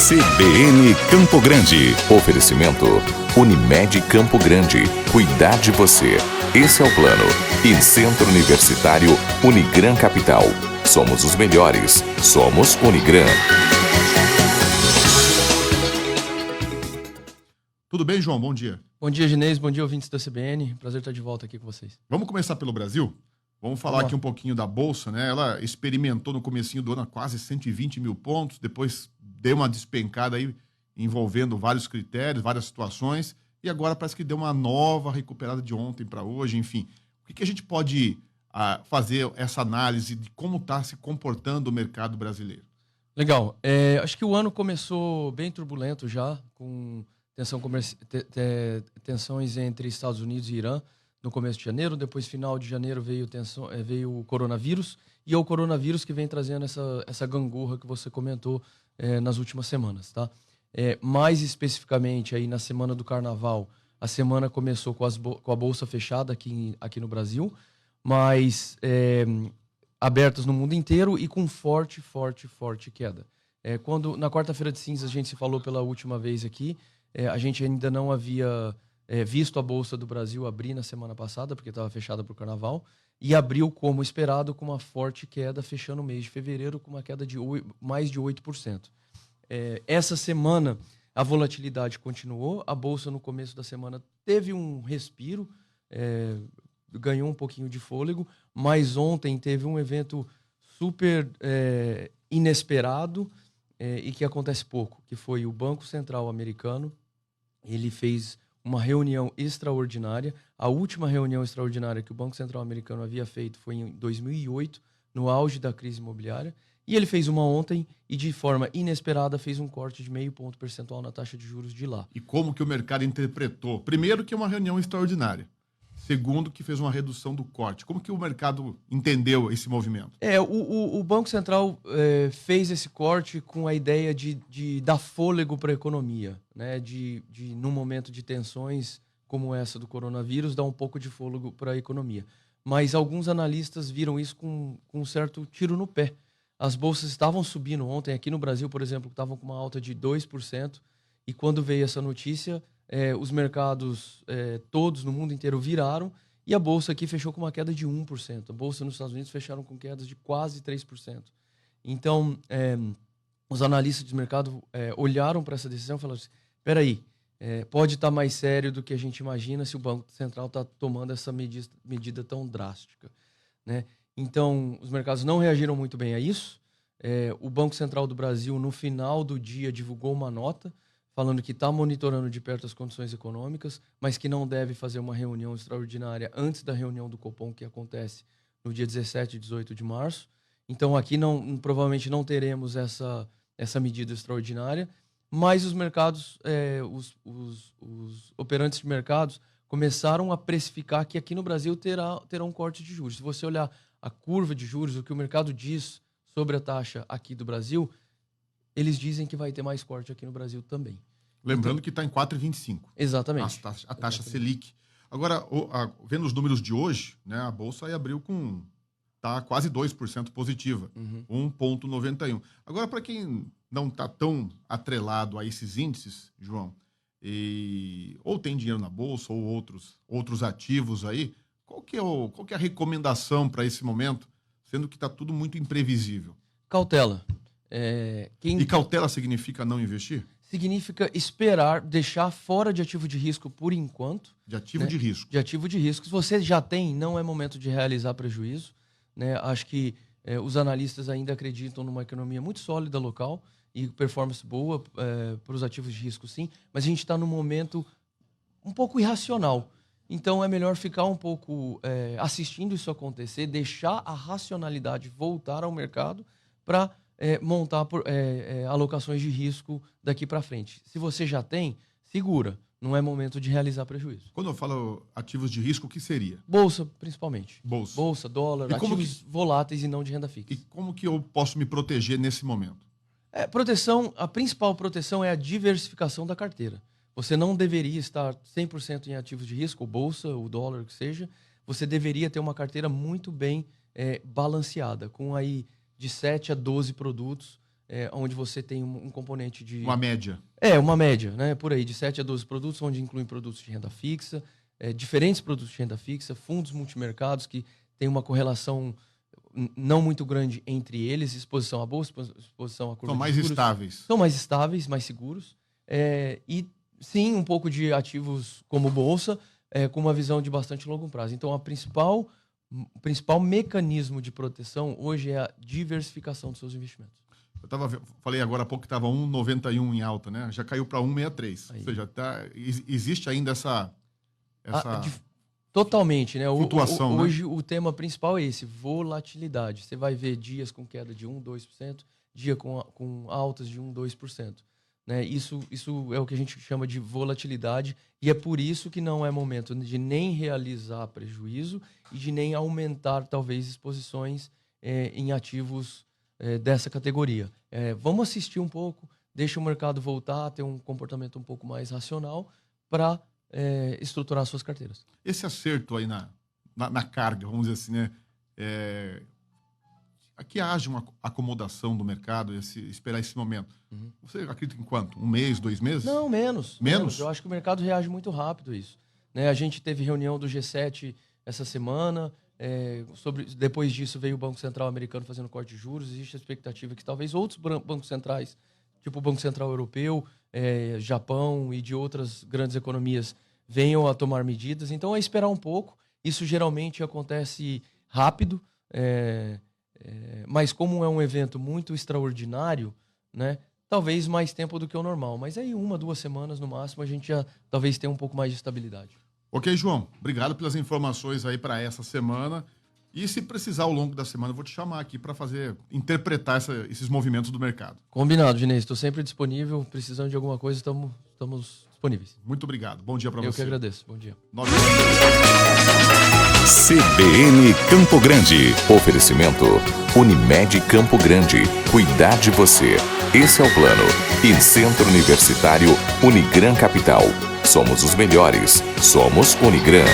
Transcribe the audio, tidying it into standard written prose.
CBN Campo Grande. Oferecimento Unimed Campo Grande. Cuidar de você. Esse é o plano. E Centro Universitário Unigran Capital. Somos os melhores. Somos Unigran. Tudo bem, João? Bom dia. Bom dia, Ginês. Bom dia, ouvintes da CBN. Prazer estar de volta aqui com vocês. Vamos começar pelo Brasil? Vamos falar aqui um pouquinho da Bolsa, né? Ela experimentou no comecinho do ano a quase 120 mil pontos, depois deu uma despencada aí envolvendo vários critérios, várias situações, e agora parece que deu uma nova recuperada de ontem para hoje, enfim. O que a gente pode fazer essa análise de como está se comportando o mercado brasileiro? Legal. Acho que o ano começou bem turbulento já, com tensões entre Estados Unidos e Irã no começo de janeiro. Depois, final de janeiro, veio o coronavírus. E é o coronavírus que vem trazendo essa gangorra que você comentou nas últimas semanas, tá? Mais especificamente, aí na semana do Carnaval, a semana começou com a Bolsa fechada aqui no Brasil, mas abertas no mundo inteiro e com forte queda. Na quarta-feira de cinzas, a gente se falou pela última vez aqui, a gente ainda não havia visto a Bolsa do Brasil abrir na semana passada, porque estava fechada para o Carnaval, e abriu como esperado, com uma forte queda, fechando o mês de fevereiro com uma queda de mais de 8%. Essa semana, a volatilidade continuou, a Bolsa no começo da semana teve um respiro, ganhou um pouquinho de fôlego, mas ontem teve um evento super inesperado e que acontece pouco, que foi o Banco Central americano. Ele fez uma reunião extraordinária. A última reunião extraordinária que o Banco Central americano havia feito foi em 2008, no auge da crise imobiliária. E ele fez uma ontem e, de forma inesperada, fez um corte de 0,5 ponto percentual na taxa de juros de lá. E como que o mercado interpretou? Primeiro, que é uma reunião extraordinária. Segundo, que fez uma redução do corte. Como que o mercado entendeu esse movimento? O Banco Central fez esse corte com a ideia de dar fôlego para a economia, né? Num momento de tensões como essa do coronavírus, dar um pouco de fôlego para a economia. Mas alguns analistas viram isso com um certo tiro no pé. As bolsas estavam subindo ontem. Aqui no Brasil, por exemplo, estavam com uma alta de 2%. E quando veio essa notícia, os mercados todos no mundo inteiro viraram e a Bolsa aqui fechou com uma queda de 1%. A Bolsa nos Estados Unidos fecharam com quedas de quase 3%. Então, os analistas de mercado olharam para essa decisão e falaram assim, espera aí, pode estar mais sério do que a gente imagina se o Banco Central está tomando essa medida tão drástica, né? Então, os mercados não reagiram muito bem a isso. O Banco Central do Brasil, no final do dia, divulgou uma nota falando que está monitorando de perto as condições econômicas, mas que não deve fazer uma reunião extraordinária antes da reunião do Copom, que acontece no dia 17 e 18 de março. Então, aqui provavelmente não teremos essa medida extraordinária, mas os mercados, os operantes de mercados começaram a precificar que aqui no Brasil terá um corte de juros. Se você olhar a curva de juros, o que o mercado diz sobre a taxa aqui do Brasil, eles dizem que vai ter mais corte aqui no Brasil também. Lembrando que está em 4,25. Exatamente. A taxa Selic. Agora, vendo os números de hoje, né, a Bolsa aí abriu está quase 2% positiva, 1,91. Agora, para quem não está tão atrelado a esses índices, João, ou tem dinheiro na Bolsa ou outros ativos aí, qual que é a recomendação para esse momento, sendo que está tudo muito imprevisível? Cautela. E cautela significa não investir? Significa esperar, deixar fora de ativo de risco por enquanto. De ativo de risco. De ativo de risco. Se você já tem, não é momento de realizar prejuízo, né? Acho que os analistas ainda acreditam numa economia muito sólida local e performance boa para os ativos de risco, sim. Mas a gente está num momento um pouco irracional. Então é melhor ficar um pouco assistindo isso acontecer, deixar a racionalidade voltar ao mercado para montar alocações de risco daqui para frente. Se você já tem, segura. Não é momento de realizar prejuízo. Quando eu falo ativos de risco, o que seria? Bolsa, principalmente. Bolsa, dólar, ativos voláteis e não de renda fixa. E como que eu posso me proteger nesse momento? A principal proteção é a diversificação da carteira. Você não deveria estar 100% em ativos de risco, bolsa, o dólar, o que seja. Você deveria ter uma carteira muito bem balanceada, com aí de 7 a 12 produtos onde você tem um componente de... Uma média. Uma média, né? Por aí, de 7 a 12 produtos, onde incluem produtos de renda fixa, diferentes produtos de renda fixa, fundos multimercados que têm uma correlação não muito grande entre eles, exposição à bolsa, exposição à curva São mais de juros. estáveis. São mais estáveis, mais seguros. E sim, um pouco de ativos como bolsa, com uma visão de bastante longo prazo. Então, o principal mecanismo de proteção hoje é a diversificação dos seus investimentos. Falei agora há pouco que estava 1,91 em alta, né? Já caiu para 1,63. Ou seja, existe ainda essa totalmente, né? Flutuação, hoje né? o tema principal é esse, volatilidade. Você vai ver dias com queda de 1%, 2%, dia com altas de 1%, 2%. Né? Isso é o que a gente chama de volatilidade e é por isso que não é momento de nem realizar prejuízo e de nem aumentar, talvez, exposições em ativos dessa categoria. Vamos assistir um pouco, deixa o mercado voltar a ter um comportamento um pouco mais racional para estruturar suas carteiras. Esse acerto aí na carga, vamos dizer assim, né? Aqui haja uma acomodação do mercado, esperar esse momento. Uhum. Você acredita em quanto? 1 mês, 2 meses? Não, menos. Menos? Eu acho que o mercado reage muito rápido a isso. Né? A gente teve reunião do G7 essa semana. Depois disso veio o Banco Central americano fazendo corte de juros. Existe a expectativa que talvez outros bancos centrais, tipo o Banco Central Europeu, Japão e de outras grandes economias, venham a tomar medidas. Então é esperar um pouco. Isso geralmente acontece rápido. Mas como é um evento muito extraordinário, né, talvez mais tempo do que o normal. Mas aí 1, 2 semanas no máximo a gente já talvez tenha um pouco mais de estabilidade. Ok, João. Obrigado pelas informações aí para essa semana. E se precisar ao longo da semana, eu vou te chamar aqui para interpretar esses movimentos do mercado. Combinado, Ginês. Estou sempre disponível. Precisando de alguma coisa, estamos disponíveis. Muito obrigado. Bom dia para você. Eu que agradeço. Bom dia. CBN Campo Grande. Oferecimento Unimed Campo Grande. Cuidar de você. Esse é o plano. E Centro Universitário Unigran Capital. Somos os melhores. Somos Unigran.